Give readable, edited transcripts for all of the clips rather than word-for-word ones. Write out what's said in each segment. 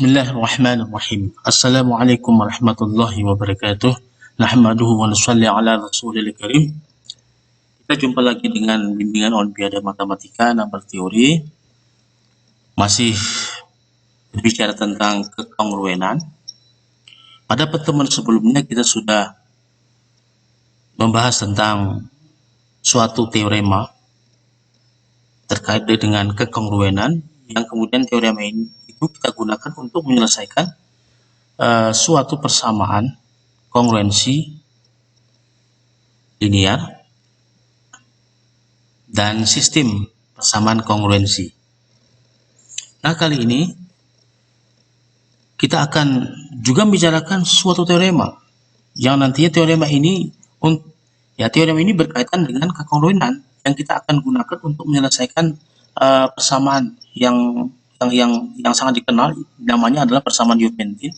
Bismillahirrahmanirrahim. Assalamualaikum warahmatullahi wabarakatuh. Nahmaduhu wa nusalli ala rasulil karim. Kita jumpa lagi dengan bimbingan Olimpiade Matematika nomor teori. Masih berbicara tentang kekongruenan. Pada pertemuan sebelumnya kita sudah membahas tentang suatu teorema terkait dengan kekongruenan, yang kemudian teorema ini kita gunakan untuk menyelesaikan suatu persamaan kongruensi linear dan sistem persamaan kongruensi. Nah, kali ini kita akan juga membicarakan suatu teorema yang nantinya teorema ini berkaitan dengan kekongruenan yang kita akan gunakan untuk menyelesaikan persamaan yang sangat dikenal, namanya adalah persamaan Diophantine.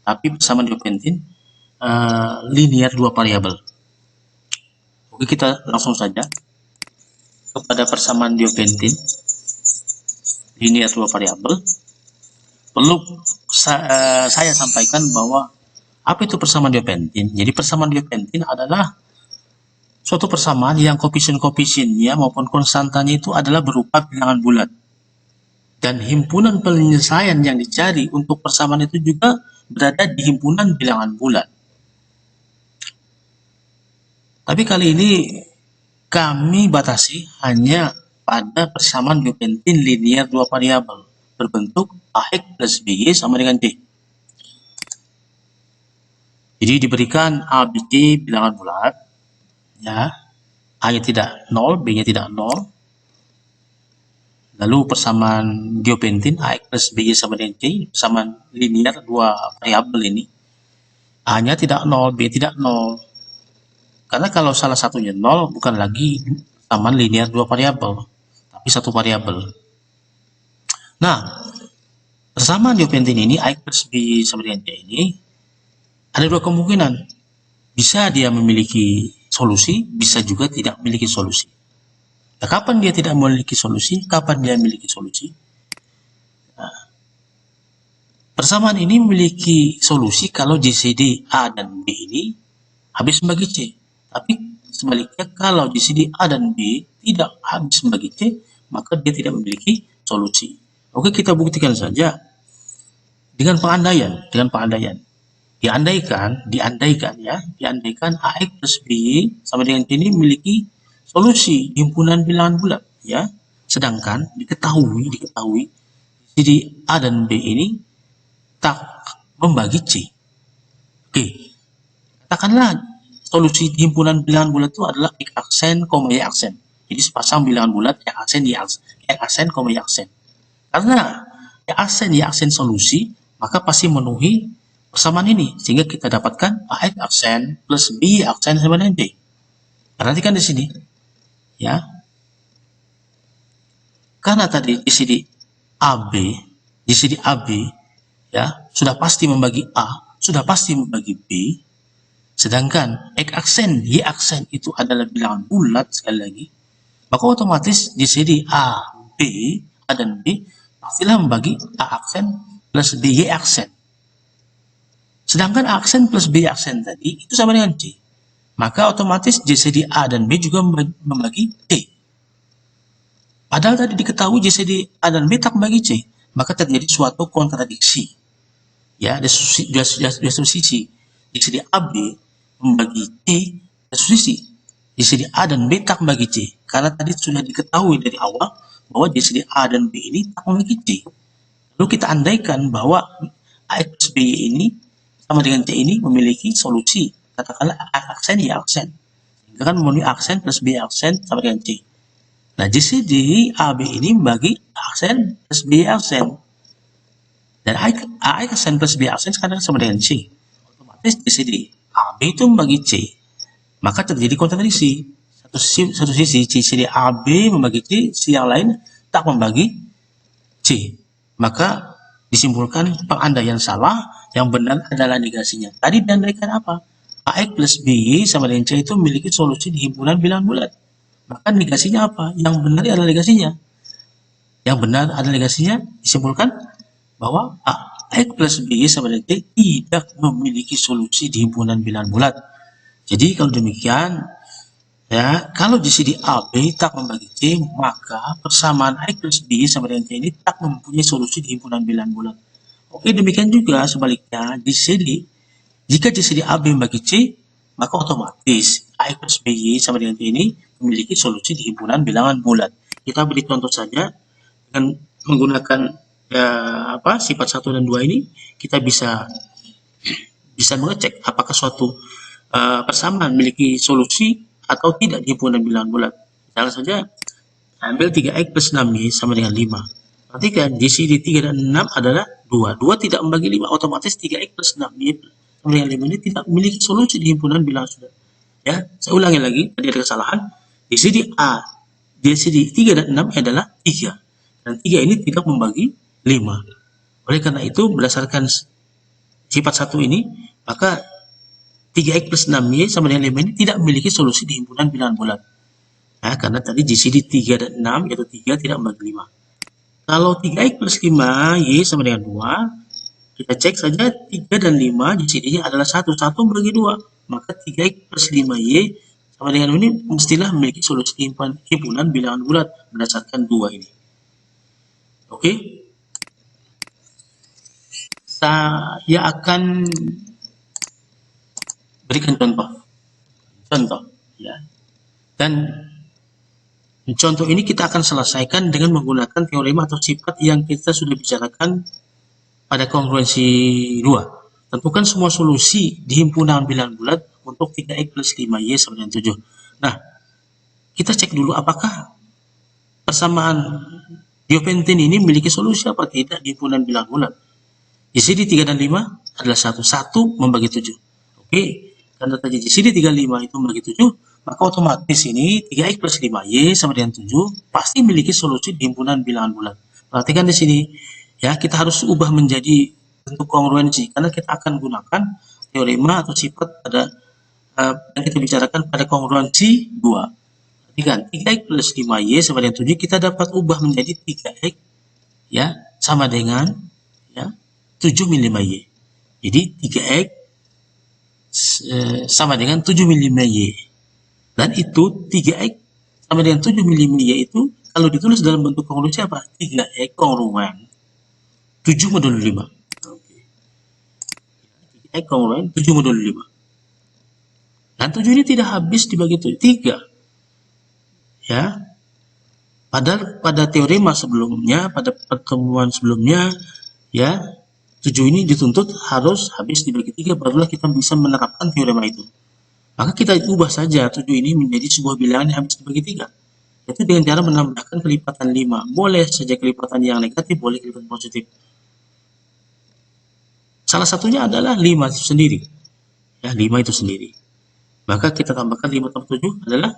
Tapi persamaan Diophantine linear dua variabel. Oke, kita langsung saja kepada persamaan Diophantine linear dua variabel. Perlu saya sampaikan bahwa apa itu persamaan Diophantine? Jadi persamaan Diophantine adalah suatu persamaan yang koefisien-koefisiennya maupun konstantanya itu adalah berupa bilangan bulat. Dan himpunan penyelesaian yang dicari untuk persamaan itu juga berada di himpunan bilangan bulat. Tapi kali ini kami batasi hanya pada persamaan Diophantine linear dua variabel berbentuk AX plus BY sama dengan D. Jadi diberikan A, B, C bilangan bulat, ya, A-nya tidak 0, B-nya tidak 0. Lalu persamaan Diophantine AX plus BY sama dengan C, persamaan linear dua variabel ini. A-nya tidak 0, B tidak 0. Karena kalau salah satunya 0, bukan lagi persamaan linear dua variabel, tapi satu variabel. Nah, persamaan Diophantine ini AX plus BY sama dengan C ini ada dua kemungkinan. Bisa dia memiliki solusi, bisa juga tidak memiliki solusi. Nah, kapan dia tidak memiliki solusi? Kapan dia memiliki solusi? Nah, persamaan ini memiliki solusi kalau GCD A dan B ini habis membagi C. Tapi sebaliknya kalau GCD A dan B tidak habis membagi C, maka dia tidak memiliki solusi. Oke, kita buktikan saja dengan pengandaian. Diandaikan AX plus B sama dengan C ini memiliki solusi himpunan bilangan bulat, ya. Sedangkan diketahui jadi A dan B ini tak membagi C. Oke. Katakanlah solusi himpunan bilangan bulat itu adalah X aksen, Y aksen. Jadi sepasang bilangan bulat X aksen, Y aksen, Y aksen. Karena X aksen, Y aksen solusi, maka pasti memenuhi persamaan ini, sehingga kita dapatkan AX aksen plus B aksen sama dengan D. Perhatikan di sini, ya. Karena tadi GCD AB, ya, sudah pasti membagi A, sudah pasti membagi B. Sedangkan X aksen, Y aksen itu adalah bilangan bulat sekali lagi. Maka otomatis GCD A dan B pastilah membagi A aksen plus B Y aksen. Sedangkan A aksen plus B aksen tadi itu sama dengan C. Maka otomatis GCD A dan B juga membagi C. Padahal tadi diketahui GCD A dan B tak membagi C, maka terjadi suatu kontradiksi. Ya, ada satu sisi GCD AB membagi C, dan sisi GCD A dan B tak membagi C. Karena tadi sudah diketahui dari awal bahwa GCD A dan B ini tak membagi C. Lalu kita andaikan bahwa AX plus B ini sama dengan C ini memiliki solusi, katakanlah A aksen, Y aksen. Sehingga kan memenuhi aksen plus B aksen sama dengan C. Nah, GCD AB ini membagi A aksen plus B aksen. Dan A aksen plus B aksen sekarang sama dengan C. Otomatis GCD AB itu membagi C. Maka terjadi kontradiksi. Satu sisi GCD AB membagi C, si yang lain tak membagi C. Maka disimpulkan pengandaian salah, yang benar adalah negasinya. Tadi diandaikan apa? AX plus BY sama dengan C itu memiliki solusi di himpunan bilangan bulat. Maka negasinya apa? Yang benar adalah negasinya. Yang benar adalah negasinya, disimpulkan bahwa X plus B sama dengan T tidak memiliki solusi di himpunan bilangan bulat. Jadi kalau demikian, ya, kalau GCD AB tak membagi C, maka persamaan X plus B sama dengan C ini tak mempunyai solusi di himpunan bilangan bulat. Oke, demikian juga sebaliknya GCD. Jika GCD AB membagi C, maka otomatis X plus BY sama dengan C ini memiliki solusi di himpunan bilangan bulat. Kita beri contoh saja dengan menggunakan sifat 1 dan 2 ini, kita bisa mengecek apakah suatu persamaan memiliki solusi atau tidak di himpunan bilangan bulat. Misalnya saja, ambil 3x plus 6y sama dengan 5. Perhatikan, GCD 3 dan 6 adalah 2. 2 tidak membagi 5, otomatis 3x plus 6y sama dengan 5 ini tidak memiliki solusi di himpunan bilangan bulat. Ya, saya ulangi lagi, tadi ada kesalahan. GCD 3 dan 6 adalah 3. Dan 3 ini tidak membagi 5. Oleh karena itu, berdasarkan sifat 1 ini, maka 3x plus 6y sama dengan 5 ini tidak memiliki solusi di himpunan bilangan bulat. Nah, karena tadi GCD 3 dan 6 yaitu 3 tidak membagi 5. Kalau 3x plus 5y sama dengan 2, kita cek saja 3 dan 5 GCD-nya adalah 1. 1 membagi 2. Maka 3x plus 5y sama dengan ini mestilah memiliki solusi himpunan bilangan bulat berdasarkan 2 ini. Oke? Saya akan berikan contoh ya, dan contoh ini kita akan selesaikan dengan menggunakan teorema atau sifat yang kita sudah bicarakan pada kongruensi 2. Tentukan semua solusi di himpunan bilangan bulat untuk 3x plus 5y sama dengan 7. Nah, kita cek dulu apakah persamaan diopentin ini memiliki solusi apa tidak di himpunan bilangan bulat. GCD 3 dan 5 adalah 1 membagi 7. Oke, karena tadi GCD 35 itu membagi 7, maka otomatis ini 3x plus 5y sama dengan 7 pasti memiliki solusi di himpunan bilangan bulat. Perhatikan di sini, ya, kita harus ubah menjadi bentuk kongruensi, karena kita akan gunakan teorema atau sifat pada yang kita bicarakan pada kongruensi 2. Perhatikan, 3x plus 5y sama dengan 7 kita dapat ubah menjadi 3x ya sama dengan ya 7 min 5y. Jadi 3x sama dengan 7 min 5y. Dan itu 3x sama dengan 7 min 5y itu kalau ditulis dalam bentuk kongruensi apa? 3x kongruen 7 modul 5. Oke. 3x kongruen 7 modul 5. Dan 7 ini tidak habis dibagi 7, 3. Ya. Padahal pada teorema sebelumnya, pada pertemuan sebelumnya, ya, 7 ini dituntut harus habis dibagi 3, barulah kita bisa menerapkan teorema itu. Maka kita ubah saja 7 ini menjadi sebuah bilangan yang habis dibagi 3. Itu dengan cara menambahkan kelipatan 5. Boleh saja kelipatan yang negatif, boleh kelipatan positif. Salah satunya adalah 5 itu sendiri. Ya, 5 itu sendiri. Maka kita tambahkan 5 tambah 7 adalah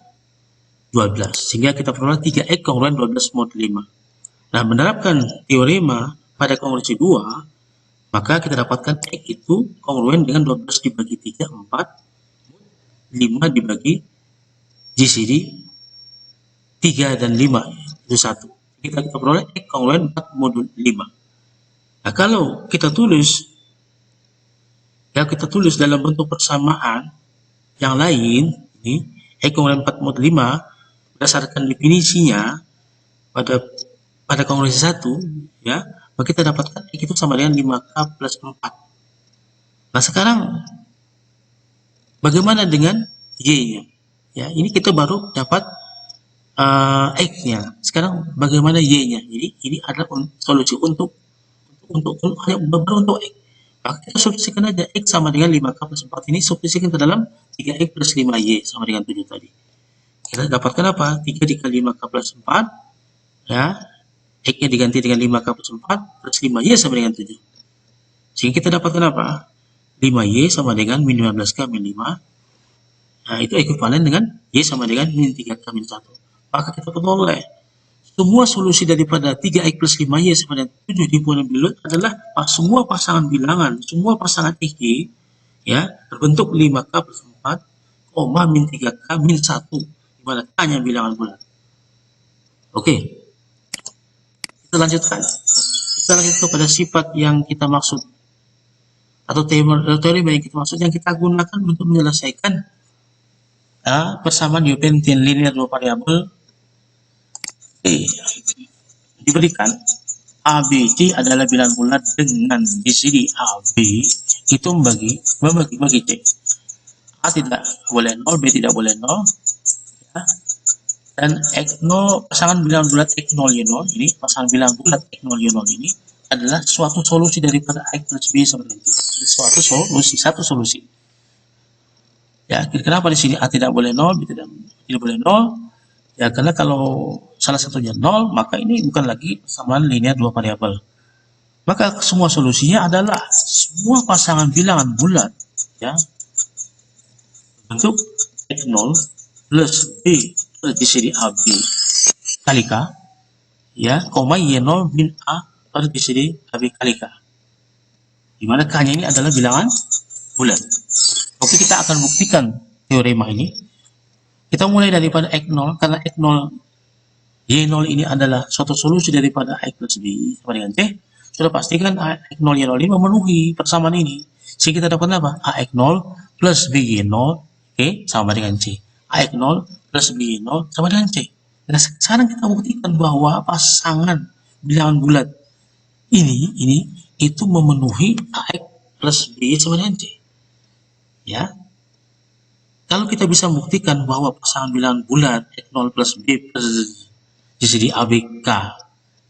12. Sehingga kita peroleh 3x kongruen 12 mod 5. Nah, menerapkan teorema pada kongruensi 2, maka kita dapatkan X itu kongruen dengan 12 dibagi 3, 4, 5 dibagi GCD 3 dan 5, itu 1. Kita peroleh X kongruen 4 modul 5. Nah, kalau kita tulis, ya, kita tulis dalam bentuk persamaan yang lain, ini X kongruen 4 mod 5, berdasarkan definisinya pada kongruensi 1, ya, maka kita dapatkan X itu sama dengan 5K plus 4. Nah, sekarang bagaimana dengan Y-nya? Ya, ini kita baru dapat X-nya. Sekarang bagaimana Y-nya? Jadi ini adalah solusi untuk baru untuk X. Maka kita substitusikan aja X sama dengan 5K plus 4 ini, substitusikan ke dalam 3X plus 5Y sama dengan 7 tadi. Kita dapatkan apa? 3 dikali 5K plus 4, ya, X-nya diganti dengan 5K plus 4, plus 5Y sama dengan 7. Sehingga kita dapatkan apa? 5Y sama dengan min 15K min 5. Nah, itu ekuivalen dengan Y sama dengan min 3K min 1. Maka kita peroleh semua solusi daripada 3X plus 5Y sama dengan 7 di himpunan bilangan adalah semua pasangan bilangan, semua pasangan X, ya, berbentuk 5K plus 4, min 3K min 1, di mana K-nya bilangan bulat. Oke. Kita lanjutkan. Kita kita lanjut kepada sifat yang kita maksud atau teori yang kita maksud yang kita gunakan untuk menyelesaikan persamaan Euclidean linear dua variabel. Diberikan ABC adalah bilangan bulat dengan GCD AB itu membagi C. A tidak boleh 0, B tidak boleh 0, ya. Dan X0, pasangan bilangan bulat X0 Y0 ini, pasangan bilangan bulat X0 Y0 ini adalah suatu solusi daripada X plus B sama dengan C. Satu solusi. Ya, kenapa di sini A tidak boleh 0, B tidak boleh 0? Ya, karena kalau salah satunya 0, maka ini bukan lagi persamaan linear dua variabel. Maka semua solusinya adalah semua pasangan bilangan bulat, ya, bentuk X0 plus B per GCD AB kali K, ya, koma Y0 min A per GCD AB kali K. Dimana K-nya ini adalah bilangan bulat. Oke, kita akan buktikan teorema ini. Kita mulai daripada X0, karena X0 Y0 ini adalah suatu solusi daripada X plus B sama dengan C. Sudah pastikan X0 Y0 ini memenuhi persamaan ini. Sehingga kita dapat apa? AX0 plus BY0, oke, sama dengan C. AX0 plus BY0 sama dengan C. Nah, sekarang kita buktikan bahwa pasangan bilangan bulat ini itu memenuhi AX plus B sama dengan C. Ya. Kalau kita bisa membuktikan bahwa pasangan bilangan bulat X0 plus B per GCD ABK,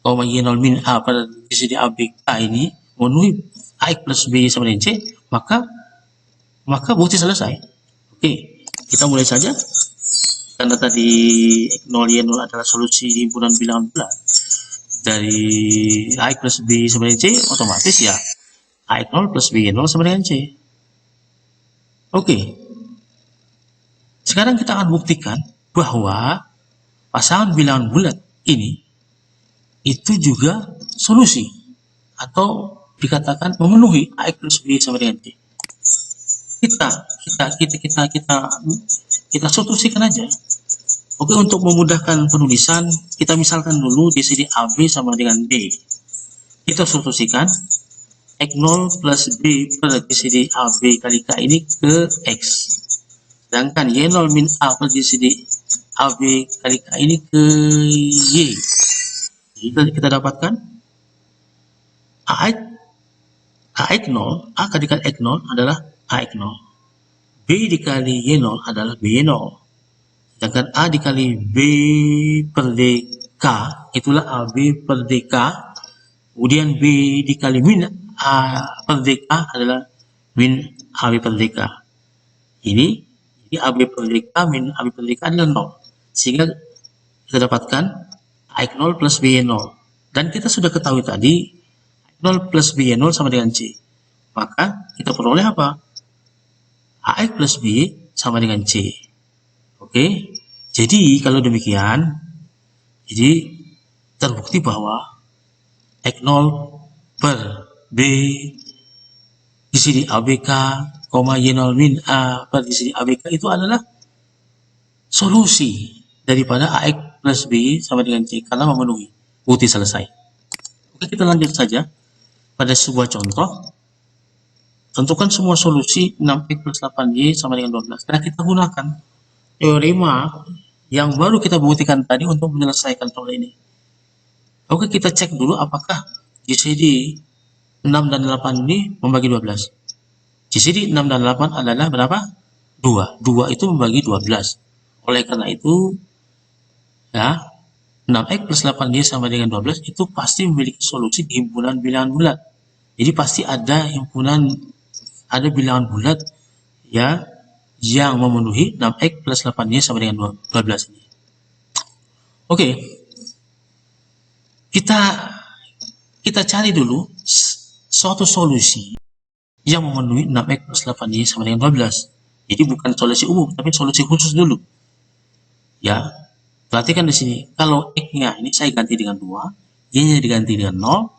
Y0 min A per GCD ABK ini memenuhi AX plus B sama dengan C, maka bukti selesai. Oke, kita mulai saja. Karena tadi X0 Y0 adalah solusi himpunan bilangan bulat dari AX plus B sama dengan C, otomatis ya AX0 plus B0 sama dengan C. Oke. Sekarang kita akan buktikan bahwa pasangan bilangan bulat ini itu juga solusi atau dikatakan memenuhi AX plus B sama dengan C. Kita solusikan aja. Oke, untuk memudahkan penulisan, kita misalkan dulu GCD AB sama dengan D. Kita solusikan X0 plus B per GCD AB kali K ini ke X. Sedangkan Y0 min A per GCD AB kali K ini ke Y. Jadi kita dapatkan AX0, A kali X0 adalah AX0. B dikali Y0 adalah BY0. Sedangkan A dikali B per DK, itulah AB per DK. Kemudian B dikali min A per DK adalah min AB per DK. Ini AB per DK min AB per DK adalah 0. Sehingga kita dapatkan AX0 plus BY0. Dan kita sudah ketahui tadi, AX0 plus BY0 sama dengan C. Maka kita peroleh apa? AX plus B sama dengan C. Oke. Jadi kalau demikian, jadi terbukti bahwa X0 per B GCD ABK, Y0 min A per GCD ABK itu adalah solusi daripada AX plus B sama dengan C karena memenuhi. Bukti selesai. Oke, kita lanjut saja pada sebuah contoh. Tentukan semua solusi 6x plus 8y sama dengan 12. Nah, kita gunakan teorema yang baru kita buktikan tadi untuk menyelesaikan soal ini. Oke, kita cek dulu apakah GCD 6 dan 8 ini membagi 12. GCD 6 dan 8 adalah berapa? 2. 2 itu membagi 12. Oleh karena itu, ya, 6x plus 8y sama dengan 12 itu pasti memiliki solusi di himpunan bilangan bulat. Jadi pasti ada bilangan bulat ya yang memenuhi 6x plus 8y sama dengan 12 ini. Oke. Kita cari dulu suatu solusi yang memenuhi 6x plus 8y sama dengan 12. Jadi bukan solusi umum, tapi solusi khusus dulu. Ya, perhatikan di sini. Kalau x-nya ini saya ganti dengan 2, y-nya diganti dengan 0,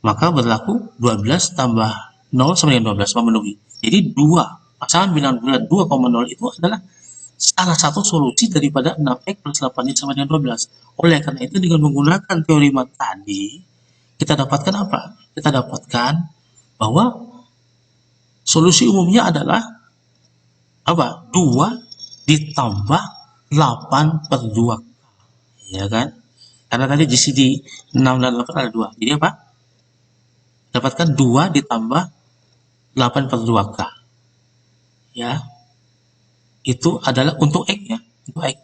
maka berlaku 12 tambah 0 sama dengan 12 memenuhi. Jadi pasangan bilangan bulat 2,0 itu adalah salah satu solusi daripada 6x plus 8y sama dengan 12. Oleh karena itu dengan menggunakan teorema tadi, kita dapatkan apa? Kita dapatkan bahwa solusi umumnya adalah apa? 2 ditambah 8 per 2. Ya kan? Karena tadi GCD 6 dan 8 ada 2. Jadi apa? Dapatkan 2 ditambah 8 per 2K. Ya. Itu adalah untuk X ya. Untuk X.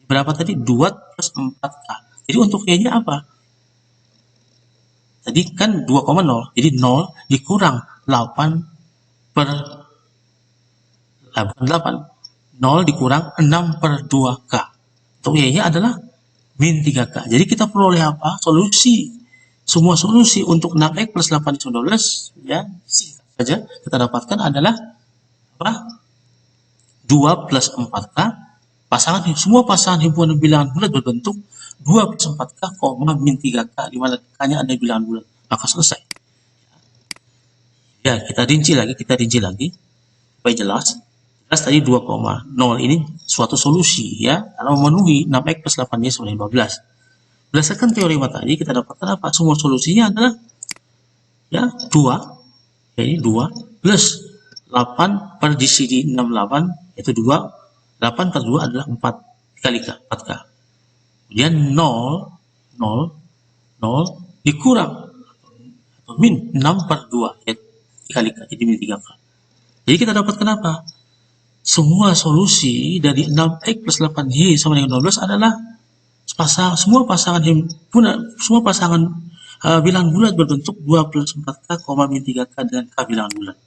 Berapa tadi? 2 plus 4K. Jadi untuk Y-nya apa? Tadi kan 2,0. Jadi 0 dikurang 8 per 8. 0 dikurang 6 per 2K. Untuk Y-nya adalah min 3K. Jadi kita peroleh apa? Solusi. Semua solusi untuk 6X plus 8 12, ya, singkat saja kita dapatkan adalah apa? 2 plus 4K. Semua pasangan himpunan bilangan bulat berbentuk 2 plus 4K, min 3K, di mana K-nya ada bilangan bulat. Maka selesai. Ya, kita rinci lagi supaya jelas. Jelas tadi 2,0 ini suatu solusi ya, kalau memenuhi 6X plus 8Y sama dengan 12. Berdasarkan teorema tadi kita dapatkan apa? Semua solusinya adalah ya 2, jadi 2 plus 8 per GCD 68 yaitu 2, 8 per 2 adalah 4 dikali 4K. Kemudian 0 dikurang atau min 6 per 2 yaitu dikali K, jadi min 3K. Jadi kita dapatkan apa? Semua solusi dari 6X plus 8Y sama dengan 12 adalah semua pasangan bilangan bulat berbentuk 2 plus 4K, min 3K dengan K bilangan bulat.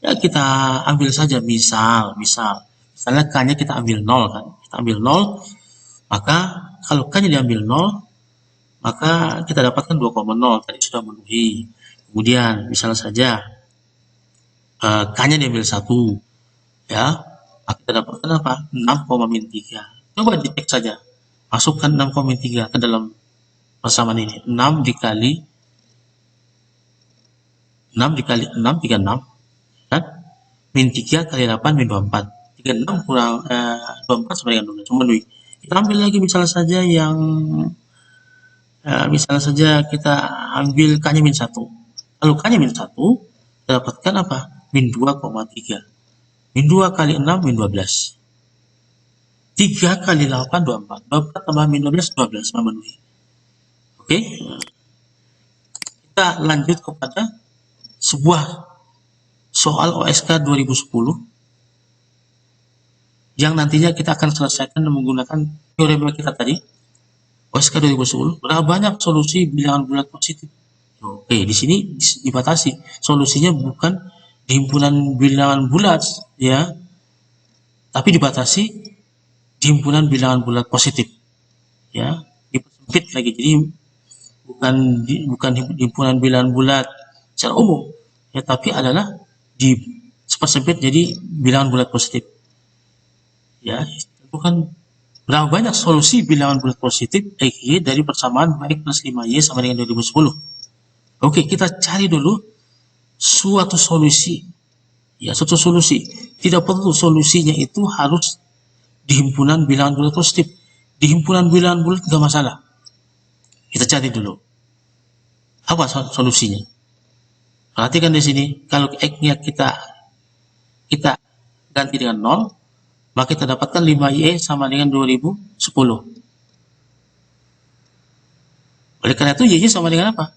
Ya, kita ambil saja misalnya K-nya kita ambil 0 kan. Kita ambil 0, maka kalau K-nya diambil 0, maka kita dapatkan 2,0 tadi sudah memenuhi. Kemudian misalnya saja K-nya diambil 1, ya, maka kita dapatkan apa? 6, min 3. Coba dicek saja. Masukkan 6,3 ke dalam persamaan ini. 6 dikali 6, 36. Kan? Min 3 kali 8, min 24. 36 kurang 24 sama dengan 12. Memenuhi. Kita ambil lagi misalnya saja yang kita ambil K-nya min 1. Kalau K-nya min 1, kita dapatkan apa? Min 2,3. Min 2 kali 6, min 12. 3 kali 8, 24. 24 tambah min 12, 12 memenuhi. Oke. Kita lanjut kepada sebuah soal OSK 2010 yang nantinya kita akan selesaikan menggunakan teorema kita tadi. OSK 2010, berapa banyak solusi bilangan bulat positif? Oke, di sini dibatasi. Solusinya bukan di himpunan bilangan bulat, ya, tapi dibatasi di himpunan bilangan bulat positif, ya, dipersempit lagi. Jadi bukan himpunan bilangan bulat secara umum, ya, tapi adalah dipersempit jadi bilangan bulat positif. Ya, itu kan berapa banyak solusi bilangan bulat positif XY dari persamaan X plus 5Y sama dengan 2010. Oke, kita cari dulu suatu solusi. Ya, suatu solusi. Tidak perlu solusinya itu harus di himpunan bilangan bulat positif. Di himpunan bilangan bulat nggak masalah. Kita cari dulu. Apa solusinya? Perhatikan di sini. Kalau X-nya kita ganti dengan 0, maka kita dapatkan 5Y sama dengan 2010. Oleh karena itu, Y-nya sama dengan apa?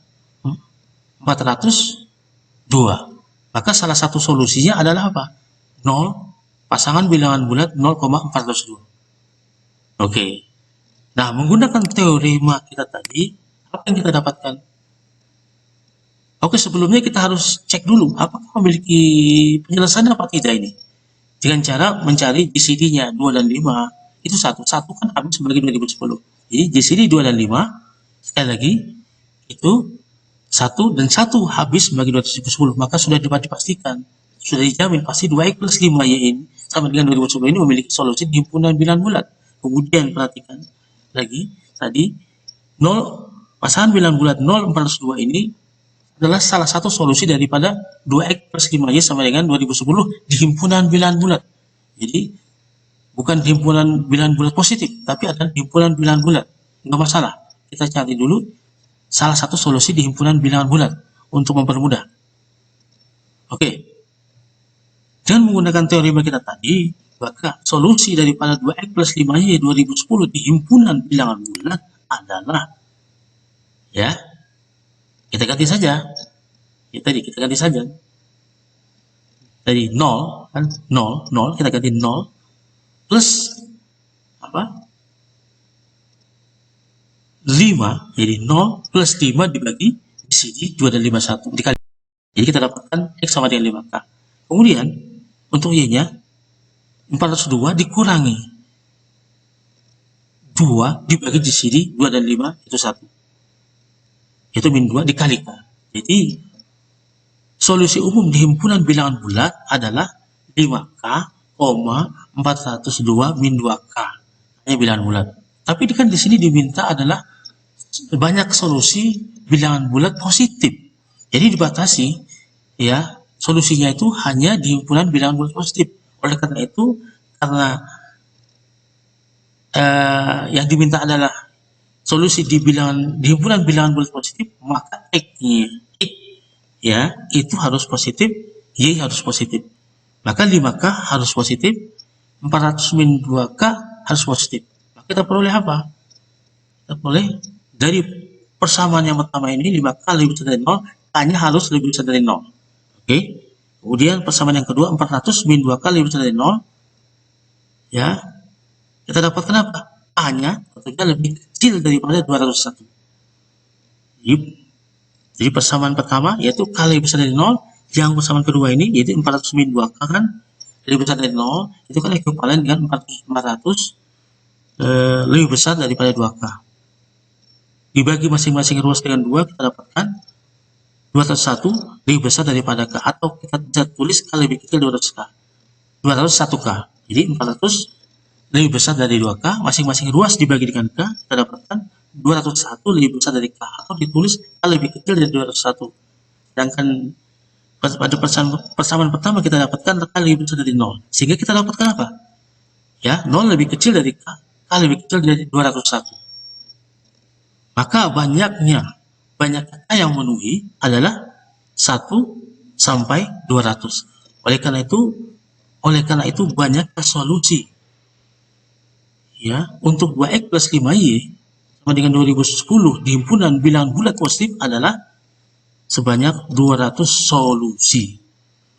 402. Maka salah satu solusinya adalah apa? 0, pasangan bilangan bulat 0,402. Oke. Nah, menggunakan teorema kita tadi, apa yang kita dapatkan? Oke, sebelumnya kita harus cek dulu apakah memiliki penyelesaian apa tidak ini. Dengan cara mencari GCD-nya 2 dan 5. Itu satu kan habis sebagai 2010. Jadi GCD 2 dan 5, sekali lagi, itu 1 dan 1 habis sebagai 2010. Maka sudah dapat dipastikan, sudah dijamin pasti 2X plus 5Y ini sama dengan 2010 ini memiliki solusi di himpunan bilangan bulat. Kemudian perhatikan lagi tadi 0 pasangan bilangan bulat 0,402 ini adalah salah satu solusi daripada 2X plus 5Y sama dengan 2010 di himpunan bilangan bulat. Jadi bukan di himpunan bilangan bulat positif, tapi ada himpunan bilangan bulat. Enggak masalah. Kita cari dulu salah satu solusi di himpunan bilangan bulat untuk mempermudah. Oke. Dengan menggunakan teorema kita tadi, maka solusi daripada 2X plus 5Y 2010 di himpunan bilangan bulat adalah, ya, kita ganti saja. Kita ganti saja. Tadi 0, kan? 0, kita ganti 0 plus apa? 5, jadi 0 plus 5 dibagi di sini 2 dan 5, 1 dikali. Jadi kita dapatkan X sama dengan 5K. Kemudian untuk Y-nya 402 dikurangi 2 dibagi di sini 2 dan 5 itu 1. Itu min 2 dikali K. Jadi solusi umum di himpunan bilangan bulat adalah 5K, 402 min 2K. Hanya bilangan bulat. Tapi kan di sini diminta adalah banyak solusi bilangan bulat positif. Jadi dibatasi, ya, solusinya itu hanya di himpunan bilangan bulat positif. Oleh karena itu, karena yang diminta adalah solusi di himpunan bilangan bulat positif, maka X-nya, ya, itu harus positif, Y harus positif. Maka 5K harus positif, 400 min 2K harus positif. Maka kita peroleh apa? Kita peroleh dari persamaan yang pertama ini 5K lebih besar dari 0, K-nya harus lebih besar dari 0. Oke. Kemudian persamaan yang kedua 400 min 2K lebih besar dari 0. Ya. Kita dapatkan apa? A-nya tentunya lebih kecil daripada 201. Jadi persamaan pertama yaitu K lebih besar dari 0, yang persamaan kedua ini yaitu 400 min 2K kan lebih besar dari 0, itu kan ekuivalen dengan 400 lebih besar daripada 2K. Dibagi masing-masing ruas dengan 2, kita dapatkan 201 lebih besar daripada K, atau kita bisa tulis K lebih kecil 200K. 201K. Jadi 400 lebih besar dari 2K, masing-masing ruas dibagi dengan K, kita dapatkan 201 lebih besar dari K, atau ditulis K lebih kecil dari 201. Sedangkan pada persamaan pertama kita dapatkan K lebih besar dari 0. Sehingga kita dapatkan apa? Ya, 0 lebih kecil dari K, K lebih kecil dari 201. Maka banyak kata yang memenuhi adalah 1 sampai 200. Oleh karena itu banyak solusi. Ya, untuk 2X plus 5Y sama dengan 2010 di himpunan bilangan bulat positif adalah sebanyak 200 solusi.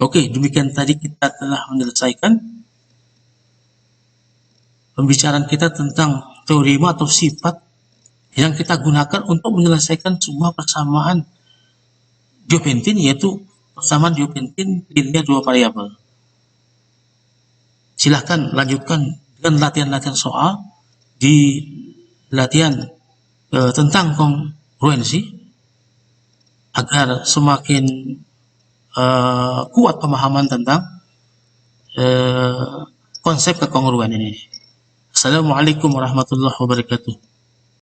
Oke, demikian tadi kita telah menyelesaikan pembicaraan kita tentang teorema atau sifat yang kita gunakan untuk menyelesaikan sebuah persamaan Diophantine, yaitu persamaan Diophantine linear dua variabel. Silahkan lanjutkan dengan latihan-latihan soal di latihan tentang kongruensi agar semakin kuat pemahaman tentang konsep kekongruen ini. Assalamualaikum warahmatullahi wabarakatuh.